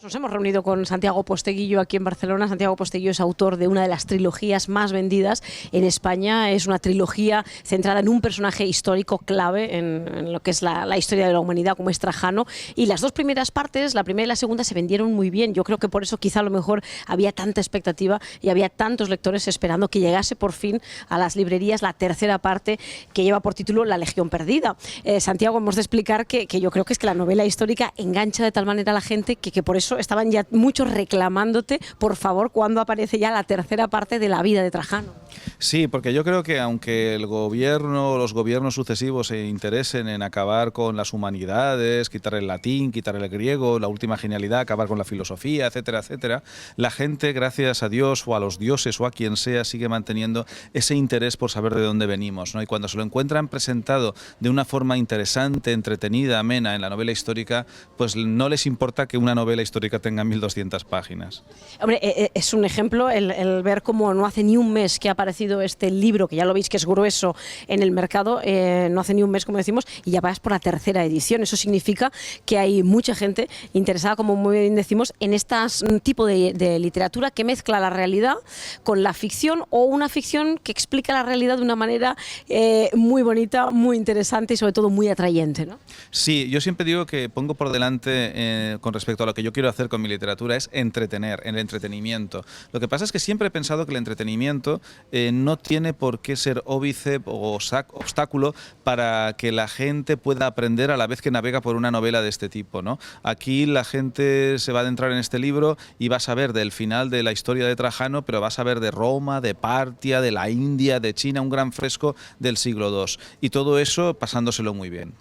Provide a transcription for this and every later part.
Nos hemos reunido con Santiago Posteguillo aquí en Barcelona. Santiago Posteguillo es autor de una de las trilogías más vendidas en España. Es una trilogía centrada en un personaje histórico clave en lo que es la historia de la humanidad, como es Trajano. Y las dos primeras partes, la primera y la segunda, se vendieron muy bien. Yo creo que por eso quizá a lo mejor había tanta expectativa y había tantos lectores esperando que llegase por fin a las librerías la tercera parte, que lleva por título La Legión Perdida. Santiago, hemos de explicar que yo creo que es que la novela histórica engancha de tal manera a la gente que por eso estaban ya muchos reclamándote, por favor, cuándo aparece ya la tercera parte de la vida de Trajano. Sí, porque yo creo que aunque el gobierno o los gobiernos sucesivos se interesen en acabar con las humanidades, quitar el latín, quitar el griego, la última genialidad, acabar con la filosofía, etcétera, etcétera, la gente, gracias a Dios o a los dioses o a quien sea, sigue manteniendo ese interés por saber de dónde venimos, ¿no? Y cuando se lo encuentran presentado de una forma interesante, entretenida, amena en la novela histórica, pues no les importa que una novela histórica tenga 1200 páginas. Hombre, es un ejemplo el ver cómo no hace ni un mes que ha aparecido este libro, que ya lo veis que es grueso en el mercado, no hace ni un mes, como decimos, y ya vas por la tercera edición. Eso significa que hay mucha gente interesada, como muy bien decimos, en este tipo de literatura que mezcla la realidad con la ficción, o una ficción que explica la realidad de una manera muy bonita, muy interesante y sobre todo muy atrayente, ¿no? Sí, yo siempre digo que pongo por delante, con respecto a lo que yo quiero hacer con mi literatura, es entretener, el entretenimiento. Lo que pasa es que siempre he pensado que el entretenimiento no tiene por qué ser óbice o obstáculo para que la gente pueda aprender a la vez que navega por una novela de este tipo, ¿no? Aquí la gente se va a adentrar en este libro y va a saber del final de la historia de Trajano, pero va a saber de Roma, de Partia, de la India, de China, un gran fresco del siglo II. Y todo eso pasándoselo muy bien.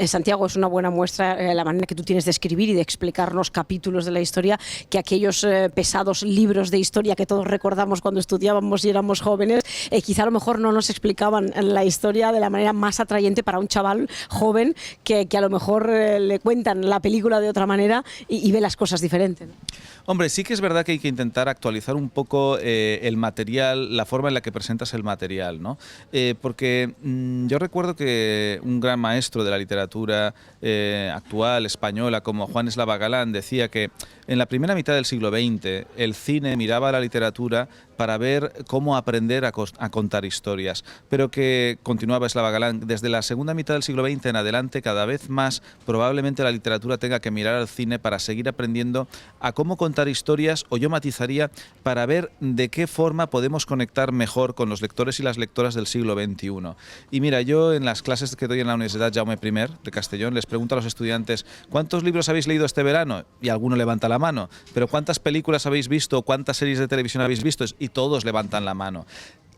Santiago, es una buena muestra la manera que tú tienes de escribir y de explicarnos capítulos de la historia, que aquellos pesados libros de historia que todos recordamos cuando estudiábamos y éramos jóvenes, quizá a lo mejor no nos explicaban la historia de la manera más atrayente para un chaval joven que a lo mejor le cuentan la película de otra manera y ve las cosas diferentes, ¿no? Hombre, sí que es verdad que hay que intentar actualizar un poco el material, la forma en la que presentas el material, ¿no? Porque yo recuerdo que un gran maestro de la literatura actual, española, como Juan Eslava Galán, decía que en la primera mitad del siglo XX el cine miraba a la literatura para ver cómo aprender a contar historias, pero que, continuaba Eslava Galán, desde la segunda mitad del siglo XX en adelante, cada vez más probablemente la literatura tenga que mirar al cine para seguir aprendiendo a cómo contar historias, o yo matizaría, para ver de qué forma podemos conectar mejor con los lectores y las lectoras del siglo XXI. Y mira, yo en las clases que doy en la Universidad Jaume I de Castellón les pregunto a los estudiantes: ¿cuántos libros habéis leído este verano? Y alguno levanta la mano. ¿Pero cuántas películas habéis visto? ¿Cuántas series de televisión habéis visto? Y todos levantan la mano.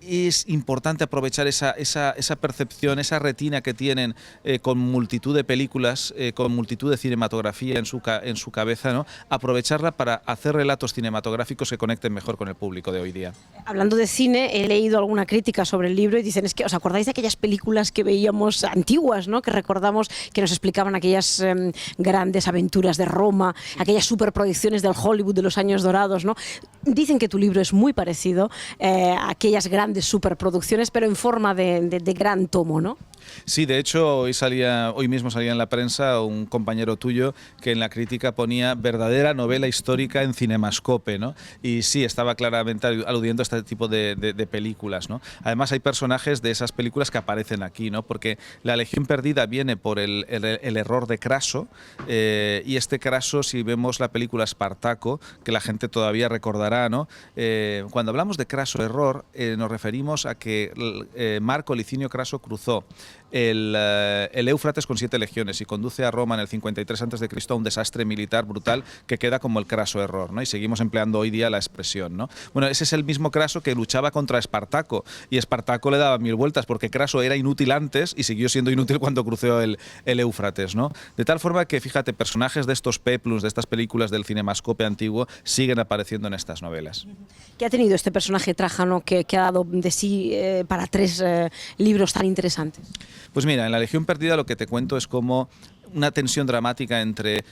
Es importante aprovechar esa percepción, esa retina que tienen con multitud de películas, con multitud de cinematografía en su cabeza, ¿no? Aprovecharla para hacer relatos cinematográficos que conecten mejor con el público de hoy día. Hablando de cine, he leído alguna crítica sobre el libro y dicen, es que ¿os acordáis de aquellas películas que veíamos antiguas, ¿no? Que recordamos, que nos explicaban aquellas grandes aventuras de Roma, aquellas superproducciones del Hollywood de los años dorados, ¿no? Dicen que tu libro es muy parecido a aquellas grandes superproducciones, pero en forma de gran tomo, ¿no? Sí, de hecho, hoy mismo salía en la prensa un compañero tuyo que en la crítica ponía verdadera novela histórica en Cinemascope, ¿no? Y sí, estaba claramente aludiendo a este tipo de películas, ¿no? Además, hay personajes de esas películas que aparecen aquí, ¿no? Porque La Legión Perdida viene por el error de Craso, y este Craso, si vemos la película Espartaco, que la gente todavía recordará, ¿no? Cuando hablamos de Craso error, nos referimos a que Marco Licinio Craso cruzó el Éufrates con 7 legiones y conduce a Roma en el 53 a.C. a un desastre militar brutal que queda como el Craso error, ¿no? Y seguimos empleando hoy día la expresión, ¿no? Bueno, ese es el mismo Craso que luchaba contra Espartaco, y Espartaco le daba 1000 vueltas porque Craso era inútil antes y siguió siendo inútil cuando cruzó el Éufrates, ¿no? De tal forma que, fíjate, personajes de estos peplums, de estas películas del Cinemascope antiguo, siguen apareciendo en estas novelas. ¿Qué ha tenido este personaje Trajano que ha dado de sí para 3 libros tan interesantes? Pues mira, en La Legión Perdida lo que te cuento es cómo una tensión dramática entre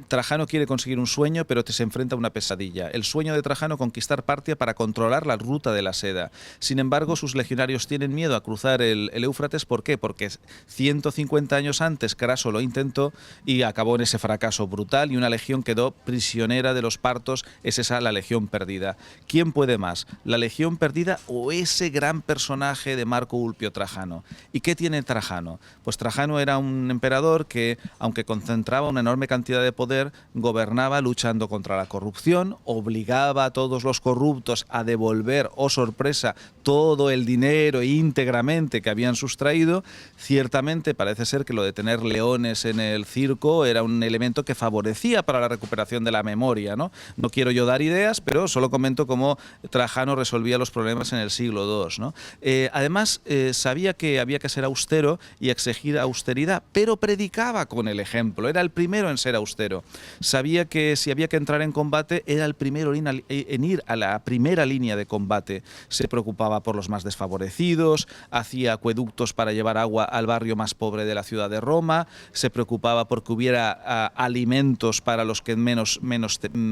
Trajano quiere conseguir un sueño, pero se enfrenta a una pesadilla. El sueño de Trajano, conquistar Partia para controlar la ruta de la seda. Sin embargo, sus legionarios tienen miedo a cruzar el Éufrates. ¿Por qué? Porque 150 años antes Craso lo intentó y acabó en ese fracaso brutal y una legión quedó prisionera de los partos. Es esa la legión perdida. ¿Quién puede más? ¿La legión perdida o ese gran personaje de Marco Ulpio Trajano? ¿Y qué tiene Trajano? Pues Trajano era un emperador que, aunque concentraba una enorme cantidad de poder, gobernaba luchando contra la corrupción, obligaba a todos los corruptos a devolver, oh sorpresa, todo el dinero íntegramente que habían sustraído. Ciertamente parece ser que lo de tener leones en el circo era un elemento que favorecía para la recuperación de la memoria, ¿no? No quiero yo dar ideas, pero solo comento cómo Trajano resolvía los problemas en el siglo II, ¿no? Además, sabía que había que ser austero y exigir austeridad, pero predicaba con el ejemplo. Era el primero en ser austero. Sabía que si había que entrar en combate, era el primero en ir a la primera línea de combate. Se preocupaba por los más desfavorecidos, hacía acueductos para llevar agua al barrio más pobre de la ciudad de Roma, se preocupaba porque hubiera alimentos para los que menos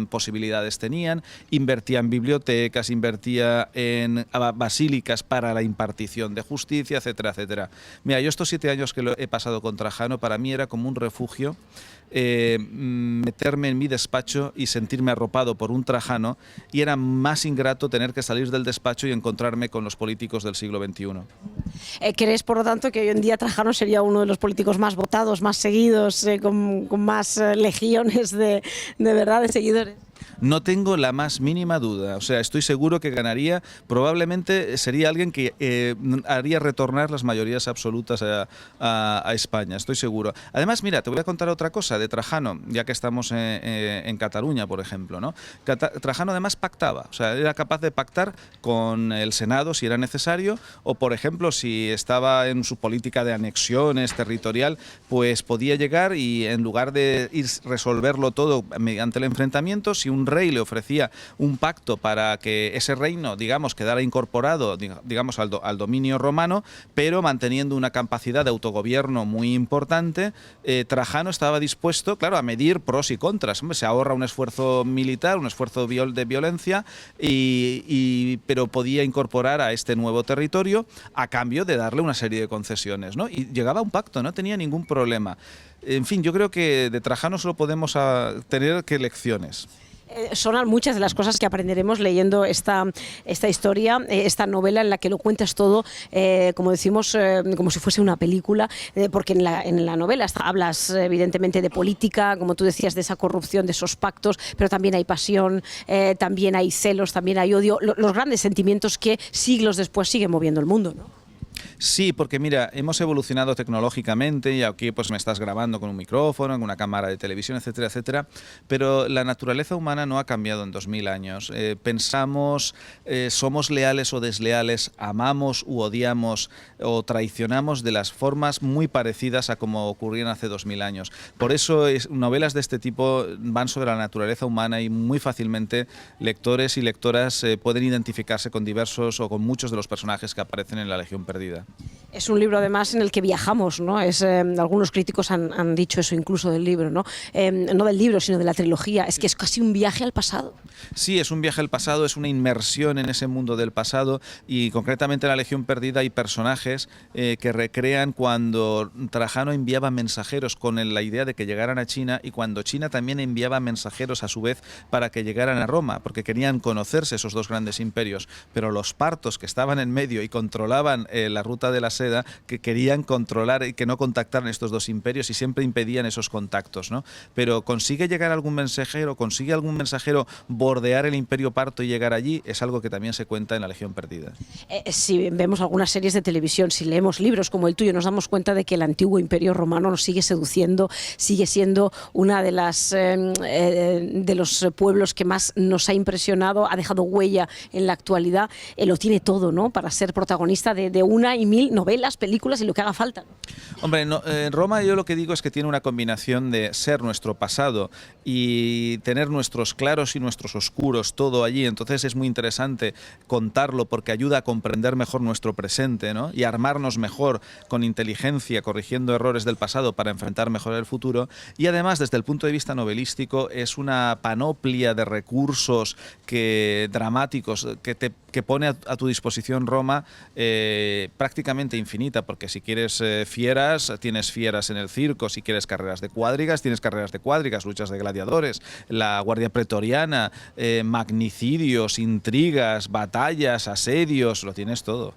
posibilidades tenían, invertía en bibliotecas, invertía en basílicas para la impartición de justicia, etcétera, etcétera. Mira, yo estos 7 años que lo he pasado con Trajano, para mí era como un refugio. Meterme en mi despacho y sentirme arropado por un Trajano, y era más ingrato tener que salir del despacho y encontrarme con los políticos del siglo XXI. ¿Crees, por lo tanto, que hoy en día Trajano sería uno de los políticos más votados, más seguidos, con más legiones de verdad de seguidores? No tengo la más mínima duda. O sea, estoy seguro que ganaría. Probablemente sería alguien que haría retornar las mayorías absolutas a España. Estoy seguro. Además, mira, te voy a contar otra cosa de Trajano, ya que estamos en Cataluña, por ejemplo, ¿no? Trajano además pactaba. O sea, era capaz de pactar con el Senado si era necesario, o, por ejemplo, si estaba en su política de anexiones territorial, pues podía llegar y, en lugar de resolverlo todo mediante el enfrentamiento, si un rey le ofrecía un pacto para que ese reino, digamos, quedara incorporado, digamos, al dominio romano, pero manteniendo una capacidad de autogobierno muy importante, Trajano estaba dispuesto, claro, a medir pros y contras. Hombre, se ahorra un esfuerzo militar, un esfuerzo de violencia, pero podía incorporar a este nuevo territorio a cambio de darle una serie de concesiones, ¿no? Y llegaba a un pacto, no tenía ningún problema. En fin, yo creo que de Trajano solo podemos tener que lecciones. Son muchas de las cosas que aprenderemos leyendo esta historia, esta novela en la que lo cuentas todo, como decimos, como si fuese una película, porque en la novela hablas evidentemente de política, como tú decías, de esa corrupción, de esos pactos, pero también hay pasión, también hay celos, también hay odio, los grandes sentimientos que siglos después siguen moviendo el mundo, ¿no? Sí, porque mira, hemos evolucionado tecnológicamente y aquí pues me estás grabando con un micrófono, con una cámara de televisión, etcétera, etcétera, pero la naturaleza humana no ha cambiado en 2000 años. Pensamos, somos leales o desleales, amamos u odiamos o traicionamos de las formas muy parecidas a como ocurrían hace 2000 años. Por eso novelas de este tipo van sobre la naturaleza humana y muy fácilmente lectores y lectoras pueden identificarse con diversos o con muchos de los personajes que aparecen en La Legión Perdida. Es un libro además en el que viajamos, ¿no? Algunos críticos han dicho eso incluso del libro, ¿no? No del libro, sino de la trilogía. Es que es casi un viaje al pasado. Sí, es un viaje al pasado, es una inmersión en ese mundo del pasado, y concretamente en La Legión Perdida hay personajes que recrean cuando Trajano enviaba mensajeros con la idea de que llegaran a China, y cuando China también enviaba mensajeros a su vez para que llegaran a Roma, porque querían conocerse esos dos grandes imperios, pero los partos que estaban en medio y controlaban la ruta de la seda, que querían controlar y que no contactaran estos dos imperios, y siempre impedían esos contactos, ¿no? Pero consigue algún mensajero bordear el imperio parto y llegar allí, es algo que también se cuenta en La Legión Perdida. Si vemos algunas series de televisión, si leemos libros como el tuyo, nos damos cuenta de que el antiguo imperio romano nos sigue seduciendo, sigue siendo una de los pueblos que más nos ha impresionado, ha dejado huella en la actualidad, lo tiene todo, ¿no?, para ser protagonista de una y mil novelas. novelas, películas y lo que haga falta, ¿no? Hombre, Roma yo lo que digo es que tiene una combinación de ser nuestro pasado y tener nuestros claros y nuestros oscuros, todo allí. Entonces es muy interesante contarlo porque ayuda a comprender mejor nuestro presente, ¿no? Y armarnos mejor con inteligencia, corrigiendo errores del pasado para enfrentar mejor el futuro. Y además, desde el punto de vista novelístico, es una panoplia de recursos dramáticos que pone a tu disposición Roma prácticamente infinita, porque si quieres fieras, tienes fieras en el circo; si quieres carreras de cuadrigas, tienes carreras de cuadrigas, luchas de gladiadores, la guardia pretoriana, magnicidios, intrigas, batallas, asedios, lo tienes todo.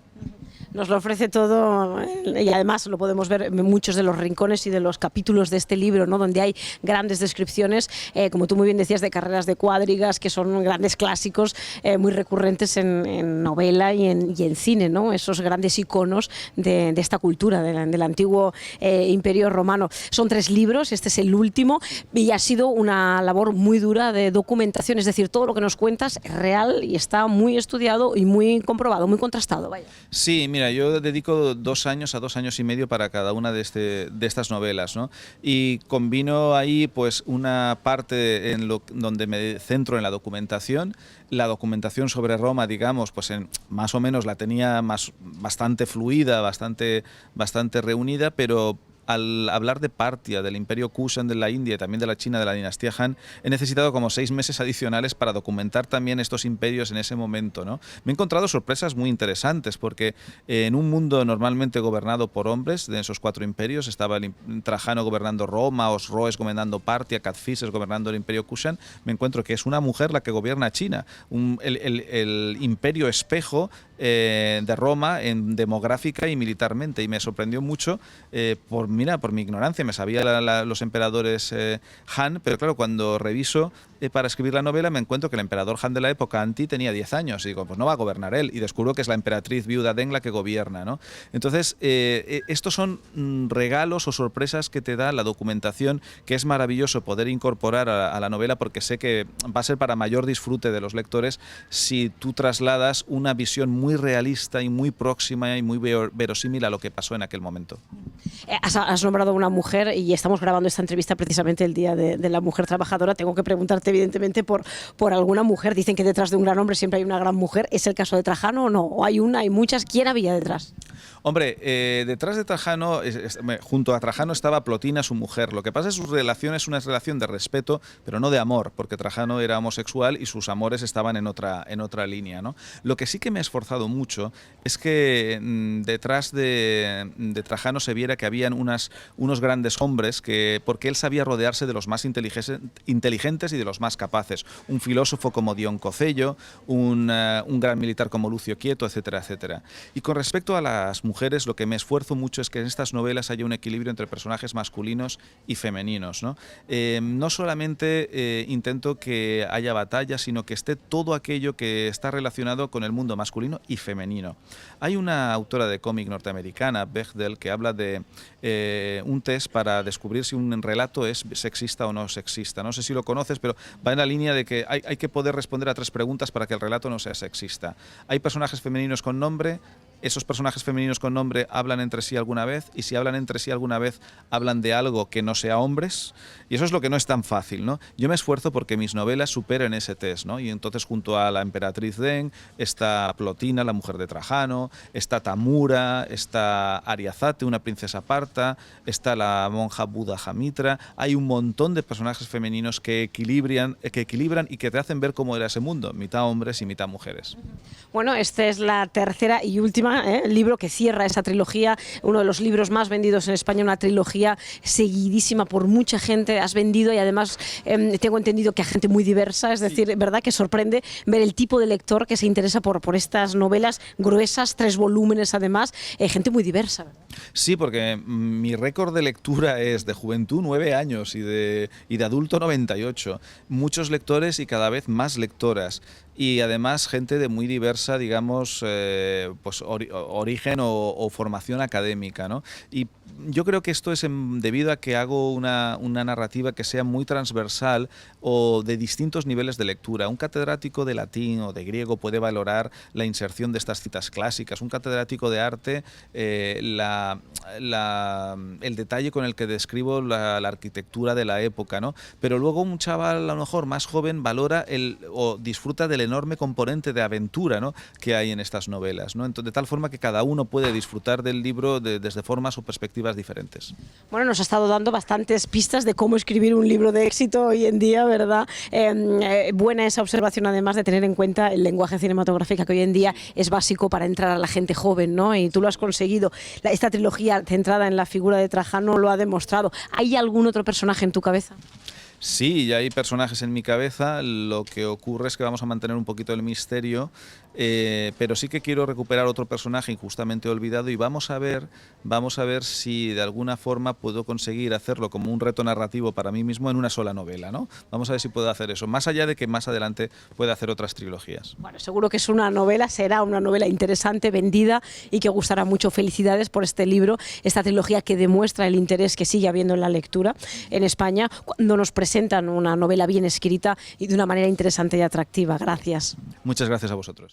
Nos lo ofrece todo y además lo podemos ver en muchos de los rincones y de los capítulos de este libro, ¿no? Donde hay grandes descripciones, como tú muy bien decías, de carreras de cuadrigas, que son grandes clásicos muy recurrentes en novela y en cine, ¿no? Esos grandes iconos de esta cultura, del antiguo Imperio Romano. Son 3 libros, este es el último, y ha sido una labor muy dura de documentación, es decir, todo lo que nos cuentas es real y está muy estudiado y muy comprobado, muy contrastado. Vaya. Sí, mira, yo dedico 2 años a 2 años y medio para cada una de estas novelas, ¿no? Y combino ahí pues una parte donde me centro en la documentación sobre Roma, digamos, pues más o menos la tenía bastante fluida, bastante reunida, pero al hablar de Partia, del Imperio Kushan de la India y también de la China de la dinastía Han, he necesitado como 6 meses adicionales para documentar también estos imperios en ese momento, ¿no? Me he encontrado sorpresas muy interesantes porque en un mundo normalmente gobernado por hombres, de esos 4 imperios, estaba el Trajano gobernando Roma, Osroes gobernando Partia, Cadfises gobernando el Imperio Kushan, me encuentro que es una mujer la que gobierna China, el imperio espejo de Roma en demográfica y militarmente, y me sorprendió mucho por mi ignorancia. Me sabía los emperadores Han, pero claro, cuando reviso para escribir la novela me encuentro que el emperador Han de la época Anti tenía 10 años y digo, pues no va a gobernar él, y descubro que es la emperatriz viuda Deng la que gobierna, ¿no? Entonces estos son regalos o sorpresas que te da la documentación, que es maravilloso poder incorporar a la novela, porque sé que va a ser para mayor disfrute de los lectores si tú trasladas una visión muy realista y muy próxima y muy verosímil a lo que pasó en aquel momento. Has nombrado a una mujer y estamos grabando esta entrevista precisamente el Día de la Mujer Trabajadora. Tengo que preguntarte evidentemente por alguna mujer. Dicen que detrás de un gran hombre siempre hay una gran mujer. ¿Es el caso de Trajano o no? ¿O hay una, hay muchas? ¿Quién había detrás? Hombre, detrás de Trajano, junto a Trajano estaba Plotina, su mujer. Lo que pasa es que su relación es una relación de respeto, pero no de amor, porque Trajano era homosexual y sus amores estaban en otra línea, ¿no? Lo que sí que me he esforzado mucho es que detrás de Trajano se viera que habían unos grandes hombres, porque él sabía rodearse de los más inteligentes y de los más capaces. Un filósofo como Dion Cocello, un gran militar como Lucio Quieto, etcétera, etcétera. Y con respecto a las mujeres, lo que me esfuerzo mucho es que en estas novelas haya un equilibrio entre personajes masculinos y femeninos, ¿no? No solamente intento que haya batallas, sino que esté todo aquello que está relacionado con el mundo masculino y femenino. Hay una autora de cómic norteamericana, Bechdel, que habla de un test para descubrir si un relato es sexista o no sexista. No sé si lo conoces, pero va en la línea de que hay que poder responder a 3 preguntas para que el relato no sea sexista. Hay personajes femeninos con nombre. Esos personajes femeninos con nombre hablan entre sí alguna vez, y si hablan entre sí alguna vez, hablan de algo que no sea hombres, y eso es lo que no es tan fácil, ¿no? Yo me esfuerzo porque mis novelas superen ese test, ¿no? Y entonces junto a la emperatriz Deng está Plotina, la mujer de Trajano, está Tamura, está Ariazate, una princesa parta, está la monja Buda Jamitra. Hay un montón de personajes femeninos que equilibran y que te hacen ver cómo era ese mundo, mitad hombres y mitad mujeres. Bueno, esta es la tercera y última libro que cierra esa trilogía, uno de los libros más vendidos en España, una trilogía seguidísima por mucha gente. Has vendido, y además tengo entendido que a gente muy diversa, es decir, verdad que sorprende ver el tipo de lector que se interesa por estas novelas gruesas, 3 volúmenes además, gente muy diversa. Sí, porque mi récord de lectura es de juventud 9 años y de adulto 98. Muchos lectores y cada vez más lectoras. Y además gente de muy diversa, digamos, pues origen o formación académica, ¿no? Y yo creo que esto es debido a que hago una narrativa que sea muy transversal o de distintos niveles de lectura. Un catedrático de latín o de griego puede valorar la inserción de estas citas clásicas. Un catedrático de arte, el detalle con el que describo la arquitectura de la época, ¿no? Pero luego un chaval a lo mejor más joven valora o disfruta del enorme componente de aventura, ¿no?, que hay en estas novelas, ¿no? Entonces, de tal forma que cada uno puede disfrutar del libro desde formas o perspectivas diferentes. Bueno, nos ha estado dando bastantes pistas de cómo escribir un libro de éxito hoy en día, ¿verdad? Buena esa observación, además de tener en cuenta el lenguaje cinematográfico, que hoy en día es básico para entrar a la gente joven, ¿no? Y tú lo has conseguido. Esta trilogía centrada en la figura de Trajano lo ha demostrado. ¿Hay algún otro personaje en tu cabeza? Sí, ya hay personajes en mi cabeza. Lo que ocurre es que vamos a mantener un poquito el misterio, pero sí que quiero recuperar otro personaje injustamente olvidado y vamos a ver si de alguna forma puedo conseguir hacerlo como un reto narrativo para mí mismo en una sola novela, ¿no? Vamos a ver si puedo hacer eso, más allá de que más adelante pueda hacer otras trilogías. Bueno, seguro que es una novela, será una novela interesante, vendida y que gustará mucho. Felicidades por este libro, esta trilogía que demuestra el interés que sigue habiendo en la lectura en España, cuando nos presentan una novela bien escrita y de una manera interesante y atractiva. Gracias. Muchas gracias a vosotros.